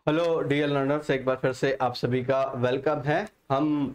Hello dear learners, एक बार फिर से आप सभी का वेलकम है। हम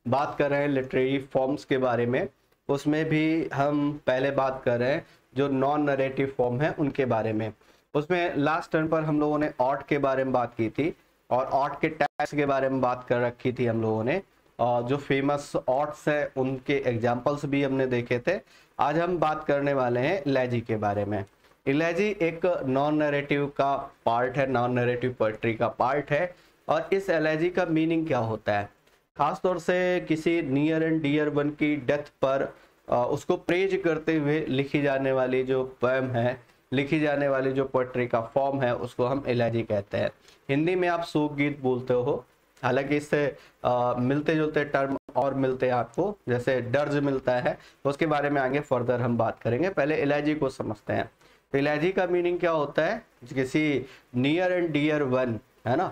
बात कर रहे हैं लिटरेरी फॉर्म्स के बारे में। उसमें भी हम पहले बात कर रहे हैं जो नॉन नरेटिव फॉर्म है उनके बारे में। उसमें लास्ट टर्न पर हम लोगों ने ऑट के बारे में बात की थी और ऑट के टैग्स के बारे में बात कर रखी थी हम लोगों ने। और जो फेमस ऑट्स है उनके एग्जाम्पल्स भी हमने देखे थे। आज हम बात करने वाले हैं इलैजी के बारे में। इलैजी एक नॉन नैरेटिव का पार्ट है, नॉन नैरेटिव पोएट्री का पार्ट है। और इस इलैजी का मीनिंग क्या होता है? खास तौर से किसी नियर एंड डियर वन की डेथ पर उसको प्रेज करते हुए लिखी जाने वाली जो पोएम है, लिखी जाने वाली जो पोएट्री का फॉर्म है, उसको हम इलैजी कहते हैं। हिंदी में आप शोक गीत बोलते हो। हालांकि इससे मिलते जुलते टर्म और मिलते हैं आपको, जैसे डर्ज मिलता है, तो उसके बारे में आगे फर्दर हम बात करेंगे। पहले इलैजी को समझते हैं। तो इलैजी का मीनिंग क्या होता है? किसी नियर एंड डियर वन है ना,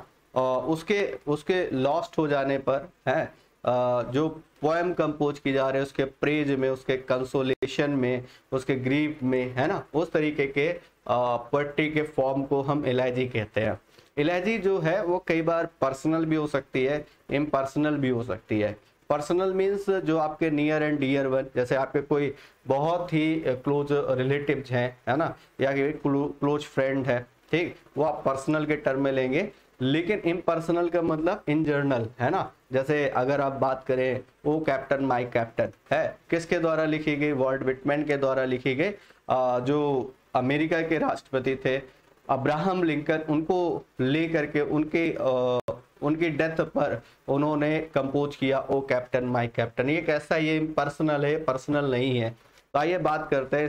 उसके उसके लॉस्ट हो जाने पर है, जो पोएम कंपोज की जा रही है उसके प्रेज में, उसके कंसोलेशन में, उसके ग्रीफ में, है ना, उस तरीके के पोएट्री के फॉर्म को हम इलैजी कहते हैं। इलैजी जो है वो कई बार पर्सनल भी हो सकती है, इम्पर्सनल भी हो सकती है। पर्सनल मीन्स जो आपके नियर एंड डियर वन, जैसे आपके कोई बहुत ही क्लोज रिलेटिव्स हैं, है ना, या क्लोज फ्रेंड है, ठीक, वो आप पर्सनल के टर्म में लेंगे। लेकिन इम्पर्सनल का मतलब इन जनरल, है ना। जैसे अगर आप बात करें ओ कैप्टन माय कैप्टन है, किसके द्वारा लिखी गई? वॉल्ट विटमैन के द्वारा लिखी गई। जो अमेरिका के राष्ट्रपति थे अब्राहम लिंकन, उनको ले करके उनकी डेथ पर उन्होंने कंपोज किया ओ कैप्टन माय कैप्टन। ये कैसा, ये पर्सनल है, पर्सनल नहीं है। तो आइए बात करते हैं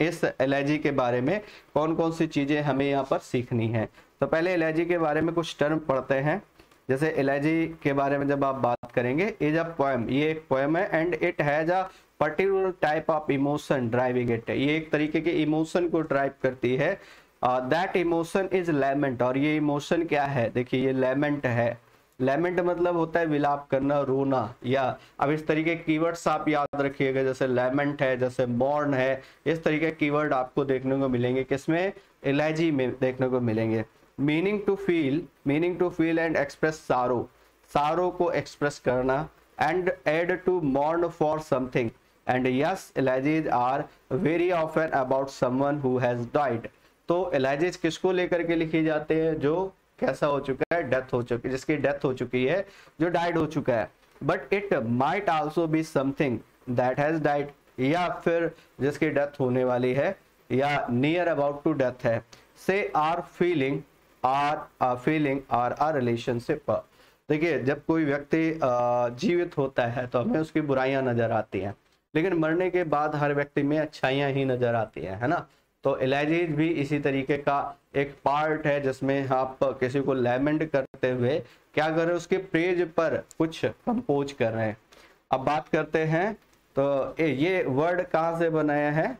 इस इलैजी के बारे में, कौन कौन सी चीजें हमें यहाँ पर सीखनी है। तो पहले इलैजी के बारे में कुछ टर्म पढ़ते हैं। जैसे इलैजी के बारे में जब आप बात करेंगे, इज अ पोएम, ये एक पोएम है, and it has a particular type of emotion driving it, ये एक तरीके के इमोशन को ड्राइव करती है। दैट इमोशन इज लैमेंट, और ये इमोशन क्या है? देखिए, ये लैमेंट है। लैमेंट मतलब होता है विलाप करना, रोना। या अब इस तरीके कीवर्ड्स आप याद रखिएगा, जैसे लैमेंट है, जैसे मॉर्न है, इस तरीके कीवर्ड आपको देखने को मिलेंगे किसमें? इलैजी में देखने को मिलेंगे। Meaning to feel and express sorrow, sorrow को एक्सप्रेस करना, एंड एड to mourn for something, and yes elegies are very often about someone who has died. तो इलैजीज किसको लेकर के लिखी जाते हैं? जो कैसा हो चुका है? डेथ हो चुकी, जिसकी डेथ हो चुकी है, जो डाइड हो चुका है। But it might also be something that has died, या फिर जिसकी डेथ होने वाली है या नियर अबाउट टू डेथ है। से आर फीलिंग आर आ रिलेशनशिप। देखिए, जब कोई व्यक्ति जीवित होता है तो हमें उसकी बुराइयां नजर आती हैं, लेकिन मरने के बाद हर व्यक्ति में अच्छाइयां ही नजर आती है ना। तो इलैजीज भी इसी तरीके का एक पार्ट है, जिसमें आप किसी को लैमेंट करते हुए क्या कर रहे हैं? उसके प्रेज पर कुछ कंपोज कर रहे हैं। अब बात करते हैं, तो ये वर्ड कहाँ से बनाया है?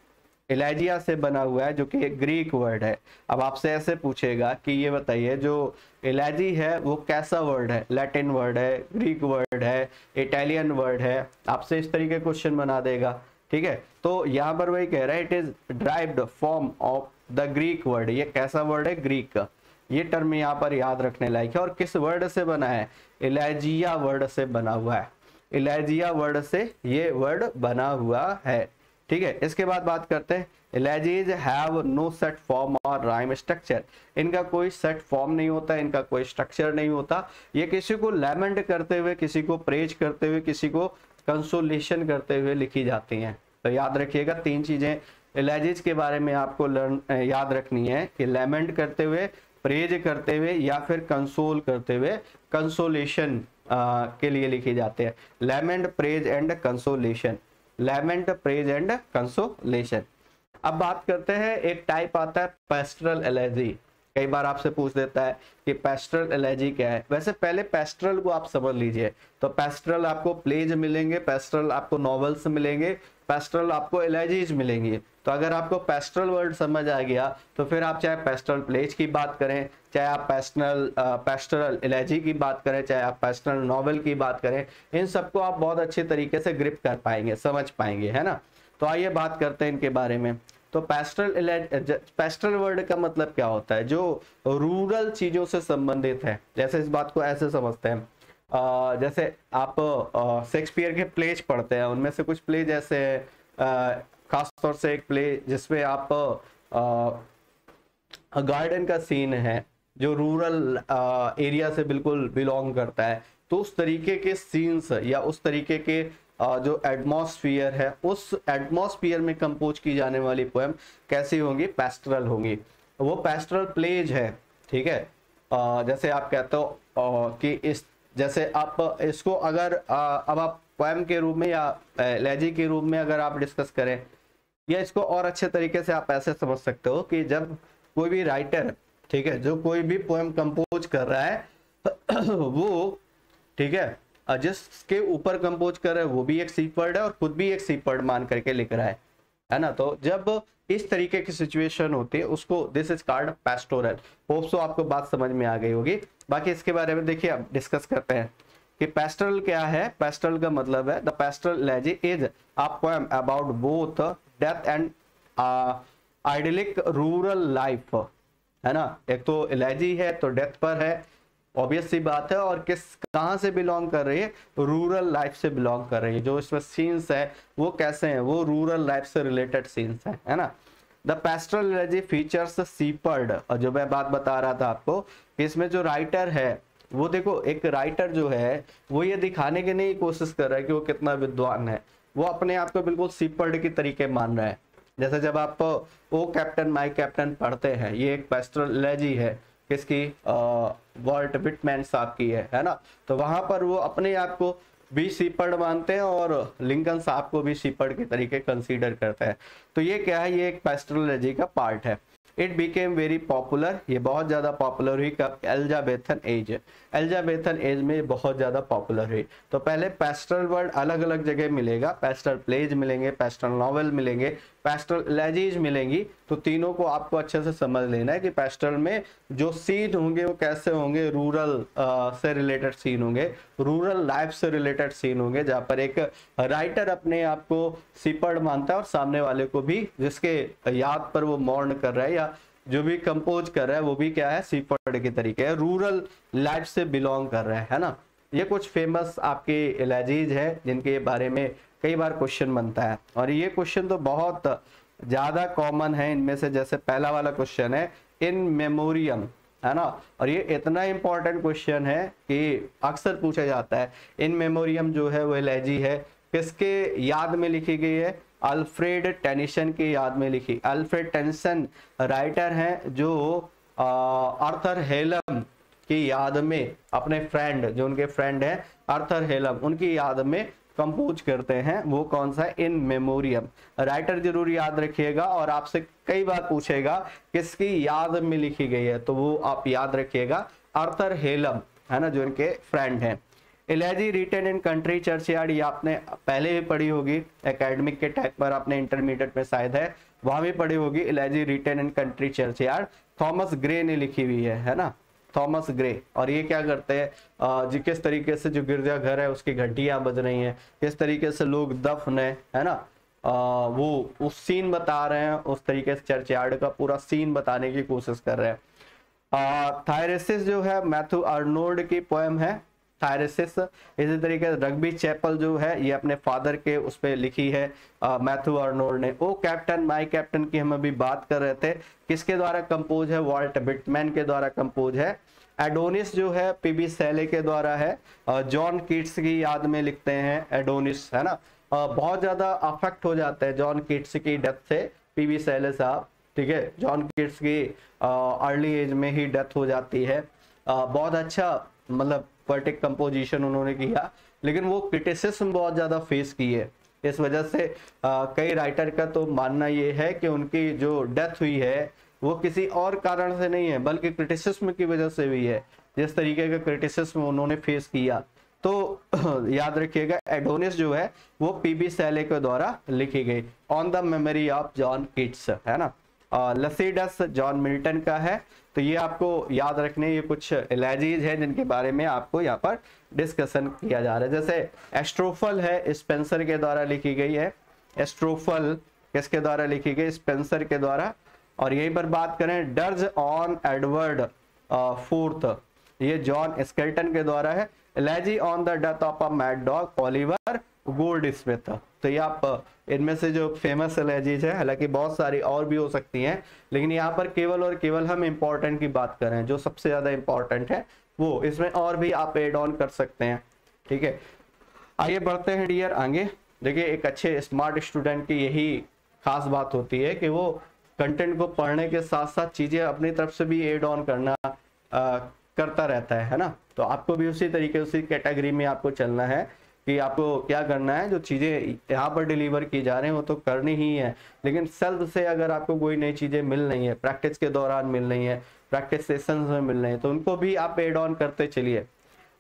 इलैजिया से बना हुआ है, जो कि एक ग्रीक वर्ड है। अब आपसे ऐसे पूछेगा कि ये बताइए, जो इलैजी है वो कैसा वर्ड है? लैटिन वर्ड है, ग्रीक वर्ड है, इटालियन वर्ड है, आपसे इस तरीके क्वेश्चन बना देगा, ठीक है। तो यहाँ पर वही कह रहा है, it is derived form of the Greek word. ये कैसा वर्ड है? ग्रीक का। ये टर्म यहाँ पर याद रखने लायक है। और किस वर्ड से बना है? इलैजिया वर्ड से बना हुआ है। इलैजिया वर्ड से ये वर्ड बना हुआ है, ठीक है। इसके बाद बात करते हैं, इलैजीज हैव नो सेट फॉर्म और राइम स्ट्रक्चर। इनका कोई सेट फॉर्म नहीं होता, इनका कोई स्ट्रक्चर नहीं होता। ये किसी को लैमेंट करते हुए, किसी को प्रेज करते हुए, किसी को कंसोलेशन करते हुए लिखी जाती हैं। तो याद रखिएगा, तीन चीजें इलैजीज के बारे में आपको याद रखनी है कि लैमेंट करते हुए, प्रेज करते हुए, या फिर कंसोल करते हुए, कंसोलेशन के लिए लिखी जाते हैं। Lament, praise and consolation, lament, praise and consolation. अब बात करते हैं, एक टाइप आता है पेस्टरल इलैजी। कई बार आपसे पूछ देता है कि पेस्टरल इलैजी क्या है। वैसे पहले पेस्टरल को आप समझ लीजिए। तो पेस्टरल आपको प्लेज मिलेंगे, पेस्टरल आपको नॉवेल्स मिलेंगे, पेस्टरल आपको इलैजीज मिलेंगी। तो अगर आपको पेस्टरल वर्ड समझ आ गया तो फिर आप चाहे पेस्टरल प्लेज की बात करें, चाहे आप पेस्टरल इलैजी की बात करें, चाहे आप पेस्टरल नॉवेल की बात करें, इन सबको आप बहुत अच्छे तरीके से ग्रिप कर पाएंगे, समझ पाएंगे, है ना। तो आइए बात करते हैं इनके बारे में। तो पेस्टरल वर्ड का मतलब क्या होता है, जो रूरल चीजों से संबंधित है। जैसे इस बात को ऐसे समझते हैं, जैसे आप शेक्सपियर के प्लेज पढ़ते हैं, उनमें से कुछ प्ले जैसे खासतौर से एक प्ले जिसमें आप गार्डन का सीन है जो रूरल एरिया से बिल्कुल बिलोंग करता है, तो उस तरीके के सीन्स या उस तरीके के जो एटमॉस्फियर है, उस एटमॉस्फियर में कंपोज की जाने वाली पोएम कैसी होंगी, पेस्टरल होंगी। वो पेस्टरल प्लेज है, ठीक है। जैसे आप कहते हो कि इस जैसे आप इसको अगर अब आप पोएम के रूप में या एलेजी के रूप में अगर आप डिस्कस करें, या इसको और अच्छे तरीके से आप ऐसे समझ सकते हो कि जब कोई भी राइटर, ठीक है, जो कोई भी पोएम कंपोज कर रहा है वो, ठीक है, जिसके ऊपर कंपोज कर रहा है वो भी एक सीपर्ड है और खुद भी एक सीपर्ड मान करके लिख रहा है ना। तो जब इस तरीके की सिचुएशन होती है उसको this is called pastoral. Hope so आपको बात समझ में आ गई होगी। बाकी इसके बारे में देखिए अब डिस्कस करते हैं कि पेस्टोरल क्या है। पेस्टोरल का मतलब है the pastoral elegy is a poem about both death and idyllic rural life, है ना। एक तो एलेजी है तो डेथ पर है, ऑब्वियस सी बात है, और कहां से बिलोंग कर रही है, रूरल लाइफ से बिलोंग कर रही है। जो इसमें सीन्स है वो कैसे हैं, वो रूरल लाइफ से रिलेटेड सीन्स हैं, है ना। द पेस्टोरल एलेजी फीचर्स सीपर्ड, और जो मैं बात बता रहा था आपको कि इसमें जो राइटर है वो, देखो एक राइटर जो है वो ये दिखाने की नहीं कोशिश कर रहा है कि वो कितना विद्वान है, वो अपने आप को बिल्कुल सीपर्ड की तरीके मान रहा है। जैसे जब आप ओ कैप्टन माय कैप्टन पढ़ते हैं, ये एक पेस्टोरल एलेजी है, किसकी, वॉल्ट विटमैन साहब की है ना। तो वहां पर वो अपने आप को भी सीपर्ड मानते हैं और लिंकन साहब को भी सीपर्ड के तरीके कंसीडर करते हैं। तो ये क्या है, ये एक पेस्टोरल एलेजी का पार्ट है। इट बिकेम वेरी पॉपुलर, ये बहुत ज्यादा पॉपुलर हुई कब, एलिजाबेथन एज। एलिजाबेथन एज में बहुत ज्यादा पॉपुलर हुई। तो पहले पेस्टोरल वर्ड अलग अलग जगह मिलेगा, पेस्टोरल प्लेज मिलेंगे, पेस्टोरल नॉवेल मिलेंगे, पेस्टोरल एलेजीज मिलेंगी। तो तीनों को आपको अच्छे से समझ लेना है कि पेस्टोरल में जो सीन होंगे वो कैसे होंगे, रूरल से रिलेटेड सीन होंगे, रूरल लाइफ से रिलेटेड सीन होंगे, जहाँ पर एक राइटर अपने आप को सीपर्ड मानता है और सामने वाले को भी, जिसके याद पर वो मौन कर रहा है या जो भी कंपोज कर रहा है वो भी क्या है, सीपर्ड के तरीके है, रूरल लाइफ से बिलोंग कर रहा है ना। ये कुछ फेमस आपके एलेजीज है जिनके बारे में कई बार क्वेश्चन बनता है, और ये क्वेश्चन तो बहुत ज्यादा कॉमन है। इनमें से जैसे पहला वाला क्वेश्चन है इन मेमोरियम, है ना, और ये इतना इंपॉर्टेंट क्वेश्चन है कि अक्सर पूछा जाता है। इन मेमोरियम जो है वो एलेजी है, किसके याद में लिखी गई है, अल्फ्रेड टेनिसन की याद में लिखी। अल्फ्रेड टेनिसन राइटर हैं जो आर्थर हेलम की याद में, अपने फ्रेंड, जो उनके फ्रेंड हैं आर्थर हेलम, उनकी याद में कंपोज करते हैं। वो कौन सा है, इन मेमोरियम। राइटर जरूर याद रखिएगा, और आपसे कई बार पूछेगा किसकी याद में लिखी गई है, तो वो आप याद रखिएगा आर्थर हेलम, है ना, जो इनके फ्रेंड हैं। Elegy written in country churchyard, ये आपने पहले भी पढ़ी होगी एकेडमिक के टैग पर, आपने इंटरमीडिएट में शायद है वहां भी पढ़ी होगी। Elegy written in country churchyard Thomas Gray ने लिखी हुई है ना, थॉमस ग्रे। और ये क्या करते हैं जी, किस तरीके से जो गिरजा घर है उसकी घंटियां बज रही हैं, किस तरीके से लोग दफन है ना, वो उस सीन बता रहे हैं, उस तरीके से चर्चयार्ड का पूरा सीन बताने की कोशिश कर रहे हैं। थायरेसिस जो है मैथ्यू आर्नोल्ड की पोएम है, थायरेसिस। इसी तरीके से रग्बी चैपल जो है ये अपने फादर के उस पर लिखी है मैथ्यू आर्नोल्ड ने। ओ कैप्टन माय कैप्टन की हम अभी बात कर रहे थे, किसके द्वारा कंपोज है, वॉल्ट विटमैन के द्वारा कंपोज है। एडोनिस जो है पीबी शैले के द्वारा है, जॉन कीट्स की याद में लिखते हैं एडोनिस, है ना। बहुत ज्यादा अफेक्ट हो जाते हैं जॉन कीट्स की डेथ से पीबी शैले साहब, ठीक है। जॉन कीट्स की अर्ली एज में ही डेथ हो जाती है। बहुत अच्छा मतलब पोएटिक कंपोजिशन उन्होंने किया, लेकिन वो क्रिटिसिज्म बहुत ज्यादा फेस की है। इस वजह से कई राइटर का तो मानना ये है कि उनकी जो डेथ हुई है वो किसी और कारण से नहीं है, बल्कि क्रिटिसिज्म की वजह से हुई है, जिस तरीके का क्रिटिसिज्म उन्होंने फेस किया। तो याद रखिएगा एडोनिस जो है वो पीबी शैले के द्वारा लिखी गई, on the memory of John Keats, है ना। लसीडस जॉन मिल्टन का है। तो ये आपको याद रखने, ये कुछ एलेजीज हैं जिनके बारे में आपको यहाँ पर डिस्कशन किया जा रहा है। जैसे एस्ट्रोफल है, स्पेंसर के द्वारा लिखी गई है। एस्ट्रोफल किसके द्वारा लिखी गई? स्पेंसर के द्वारा। और यहीं पर बात करें डर्ज ऑन एडवर्ड फोर्थ, ये जॉन स्केल्टन के द्वारा है। Elegy on the death of a mad dog Oliver Goldsmith. तो ये आप इनमें से जो फेमस एलेजीज है, हालांकि बहुत सारी और भी हो सकती हैं, लेकिन यहाँ पर केवल और केवल हम इंपॉर्टेंट की बात कर रहे हैं, जो सबसे ज्यादा इंपॉर्टेंट है वो। इसमें और भी आप एड ऑन कर सकते हैं, ठीक है। आइए बढ़ते हैं डियर आगे। देखिए, एक अच्छे स्मार्ट स्टूडेंट की यही खास बात होती है कि वो कंटेंट को पढ़ने के साथ साथ चीजें अपनी तरफ से भी एड ऑन करना करता रहता है ना। तो आपको भी उसी तरीके, उसी कैटेगरी में आपको चलना है कि आपको क्या करना है। जो चीजें यहाँ पर डिलीवर की जा रहे हैं वो तो करनी ही है, लेकिन सेल्फ से अगर आपको कोई नई चीजें मिल रही है, प्रैक्टिस के दौरान मिल रही है, प्रैक्टिस सेशंस में मिल रही है, तो उनको भी आप एड ऑन करते चलिए।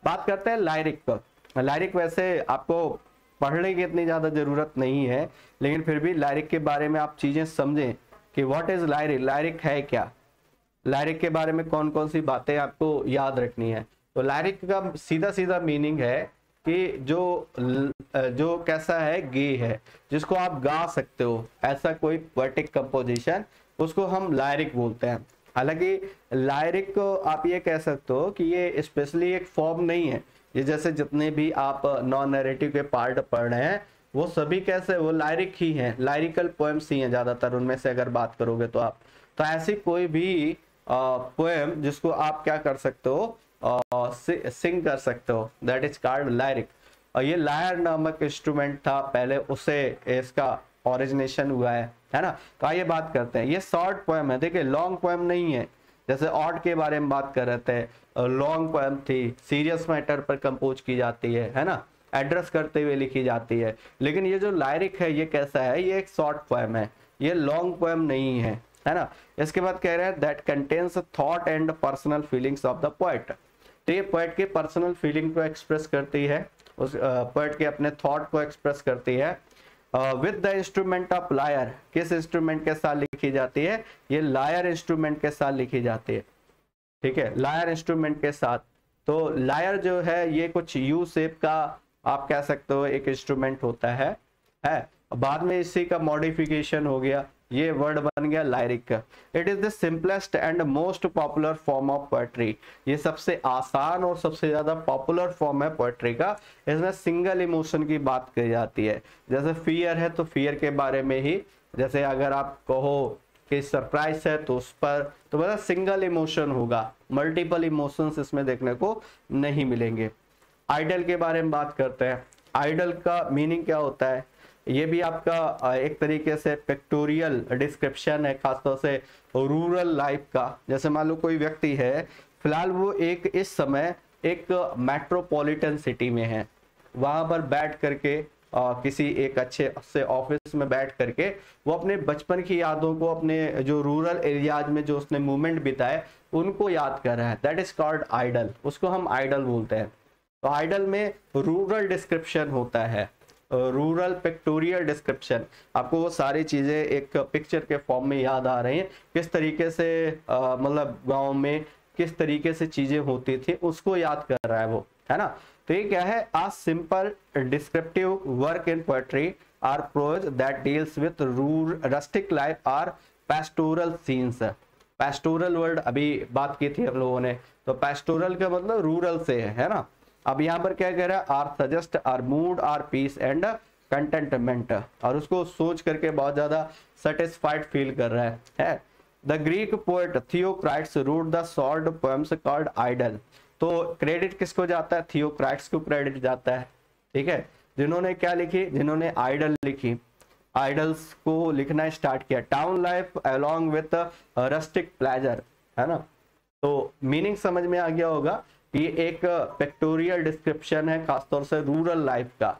बात करते हैं लायरिक पर। लायरिक वैसे आपको पढ़ने की इतनी ज्यादा जरूरत नहीं है, लेकिन फिर भी लायरिक के बारे में आप चीजें समझें कि व्हाट इज लायरिक, लायरिक है क्या, लायरिक के बारे में कौन कौन सी बातें आपको याद रखनी है। तो लायरिक का सीधा सीधा मीनिंग है कि जो कैसा है, गे है, जिसको आप गा सकते हो, ऐसा कोई पोएटिक कंपोजिशन, उसको हम लायरिक बोलते हैं। हालांकि लायरिक को आप ये कह सकते हो कि ये स्पेशली एक फॉर्म नहीं है। ये जैसे जितने भी आप नॉन नैरेटिव के पार्ट पढ़ रहे हैं वो सभी कैसे, वो लायरिक ही हैं, लायरिकल पोएम्स ही हैं ज्यादातर उनमें से अगर बात करोगे तो आप। तो ऐसी कोई भी पोएम जिसको आप क्या कर सकते हो, सिंग कर सकते हो, दैट इज कॉल्ड लायरिक। और ये लायर नामक इंस्ट्रूमेंट था पहले, उससे इसका ओरिजिनेशन हुआ है ना। तो आइए बात करते हैं। ये शॉर्ट पोएम है, देखिए लॉन्ग पोएम नहीं है। जैसे ऑड के बारे में बात कर रहे थे, लॉन्ग पोएम थी, सीरियस मैटर पर कंपोज की जाती है ना, एड्रेस करते हुए लिखी जाती है। लेकिन ये जो लायरिक है ये कैसा है, ये एक शॉर्ट पोएम है, ये लॉन्ग पोएम नहीं है ना। इसके बाद कह रहे हैं that contains thought and personal feelings of the poet. तो ये पोएट की पर्सनल फीलिंग को एक्सप्रेस करती है, उस पोएट के अपने थॉट को एक्सप्रेस करती है। With the instrument of lyre, किस इंस्ट्रूमेंट के साथ लिखी जाती है, ये लायर इंस्ट्रूमेंट के साथ लिखी जाती है, ठीक है, लायर इंस्ट्रूमेंट के साथ। तो लायर जो है ये कुछ यू शेप का आप कह सकते हो एक इंस्ट्रूमेंट होता है। बाद में इसी का मॉडिफिकेशन हो गया, ये वर्ड बन गया लायरिक का। It is the simplest and most popular form of poetry. ये सबसे आसान और सबसे ज्यादा पॉपुलर फॉर्म है पोएट्री का। इसमें सिंगल इमोशन की बात की जाती है। जैसे फियर है तो फियर के बारे में ही, जैसे अगर आप कहो कि सरप्राइज है तो उस पर, तो मतलब सिंगल इमोशन होगा, मल्टीपल इमोशंस इसमें देखने को नहीं मिलेंगे। आइडल के बारे में बात करते हैं। आइडल का मीनिंग क्या होता है, ये भी आपका एक तरीके से पिक्टोरियल डिस्क्रिप्शन है, खासतौर से रूरल लाइफ का। जैसे मान लो कोई व्यक्ति है, फिलहाल वो एक इस समय एक मेट्रोपॉलिटन सिटी में है, वहां पर बैठ करके किसी एक अच्छे से ऑफिस में बैठ करके वो अपने बचपन की यादों को, अपने जो रूरल एरियाज में जो उसने मूवमेंट बिताए उनको याद कर रहा है, दैट इज कॉल्ड आइडल, उसको हम आइडल बोलते हैं। तो आइडल में रूरल डिस्क्रिप्शन होता है, रूरल पिक्टोरियल डिस्क्रिप्शन। आपको वो सारी चीजें एक पिक्चर के फॉर्म में याद आ रही हैं, किस तरीके से मतलब गांव में किस तरीके से चीजें होती थी उसको याद कर रहा है वो, है ना। तो ये क्या है, a simple descriptive work in poetry or prose that deals with rustic life or pastoral scenes. Pastoral word अभी बात की थी हम लोगों ने, तो पेस्टोरल का मतलब रूरल से है ना। अब यहाँ पर क्या कह रहा है, or suggest or mood or peace and contentment, और उसको सोच करके बहुत ज्यादा सेटिस्फाइड फील कर रहा है। The Greek poet Theocritus wrote the short poems called idyll. तो क्रेडिट किसको जाता है, थियोक्राइट्स को क्रेडिट जाता है, ठीक है, जिन्होंने क्या लिखी, जिन्होंने आइडल लिखी, आइडल्स को लिखना स्टार्ट किया। Town life along with rustic pleasure, है ना। तो मीनिंग समझ में आ गया होगा, ये एक पिक्टोरियल डिस्क्रिप्शन है खासतौर से रूरल लाइफ का,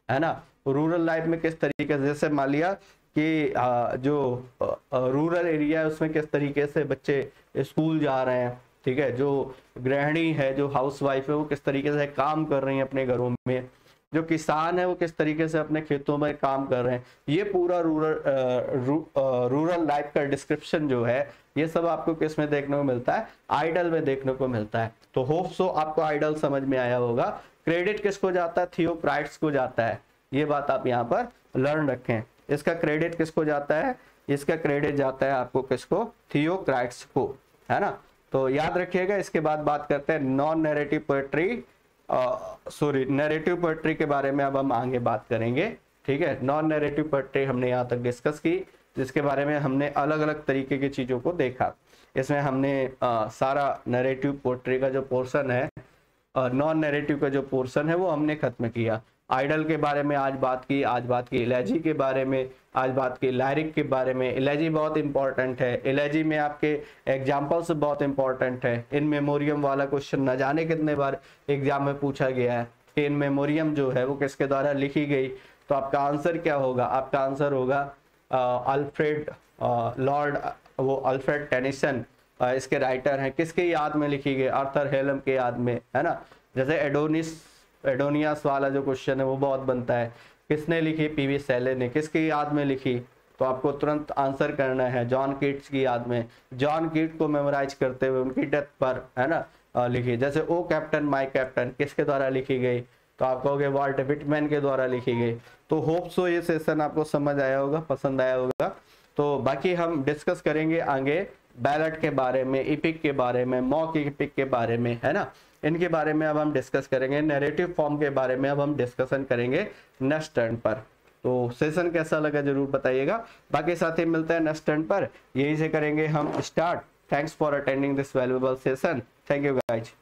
है ना। रूरल लाइफ में किस तरीके से, जैसे मान लिया कि जो रूरल एरिया है उसमें किस तरीके से बच्चे स्कूल जा रहे हैं, ठीक है, जो गृहिणी है, जो हाउसवाइफ है वो किस तरीके से काम कर रही है अपने घरों में, जो किसान है वो किस तरीके से अपने खेतों में काम कर रहे हैं। ये पूरा रूरल लाइफ का डिस्क्रिप्शन जो है ये सब आपको किस में देखने को मिलता है, आइडल में देखने को मिलता है। तो होप सो आपको आइडल समझ में आया होगा। क्रेडिट किसको जाता है, थियोक्राइट्स को जाता है, ये बात आप यहाँ पर लर्न रखें। इसका क्रेडिट किसको जाता है? इसका क्रेडिट जाता है आपको किसको? थियोक्राइट्स को, है ना। तो याद रखिएगा। इसके बाद बात करते हैं non narrative poetry, sorry narrative poetry के बारे में अब हम आगे बात करेंगे, ठीक है। नॉन नैरेटिव पोएट्री हमने यहाँ तक डिस्कस की, जिसके बारे में हमने अलग अलग तरीके की चीज़ों को देखा। इसमें हमने सारा नैरेटिव पोएट्री का जो पोर्शन है, नॉन नैरेटिव का जो पोर्शन है वो हमने खत्म किया। आइडल के बारे में आज बात की, आज बात की इलेजी के बारे में, आज बात की लायरिक के बारे में। इलेजी बहुत इंपॉर्टेंट है, इलेजी में आपके एग्जाम्पल्स बहुत इंपॉर्टेंट है। इन मेमोरियम वाला क्वेश्चन न जाने कितने बार एग्जाम में पूछा गया है कि इन मेमोरियम जो है वो किसके द्वारा लिखी गई, तो आपका आंसर क्या होगा? आपका आंसर होगा अल्फ्रेड लॉर्ड, वो अल्फ्रेड टेनिसन इसके राइटर हैं। किसके याद में लिखी गई? आर्थर हेलम के याद में, है ना। जैसे एडोनियस वाला जो क्वेश्चन है वो बहुत बनता है, किसने लिखी? पीवी सेले ने। किसकी याद में लिखी? तो आपको तुरंत आंसर करना है जॉन कीट्स की याद में। जॉन कीट को मेमोराइज करते हुए उनकी डेथ पर, है ना, लिखी। जैसे ओ कैप्टन माय कैप्टन किसके द्वारा लिखी गई? तो आप कहोगे वॉल्ट विटमैन के द्वारा लिखी गई। तो होप सो ये सेशन आपको समझ आया होगा, पसंद आया होगा। तो बाकी हम डिस्कस करेंगे आगे बैलेट के बारे में, इपिक के बारे में, मॉक इपिक के बारे में, है ना। इनके बारे में अब हम डिस्कस करेंगे। नैरेटिव फॉर्म के बारे में अब हम डिस्कशन करेंगे नेक्स्ट टर्न पर। तो सेशन कैसा लगा जरूर बताइएगा। बाकी साथी मिलते हैं नेक्स्ट टर्न पर, यहीं से करेंगे हम start. Thanks for attending this valuable session. Thank you guys.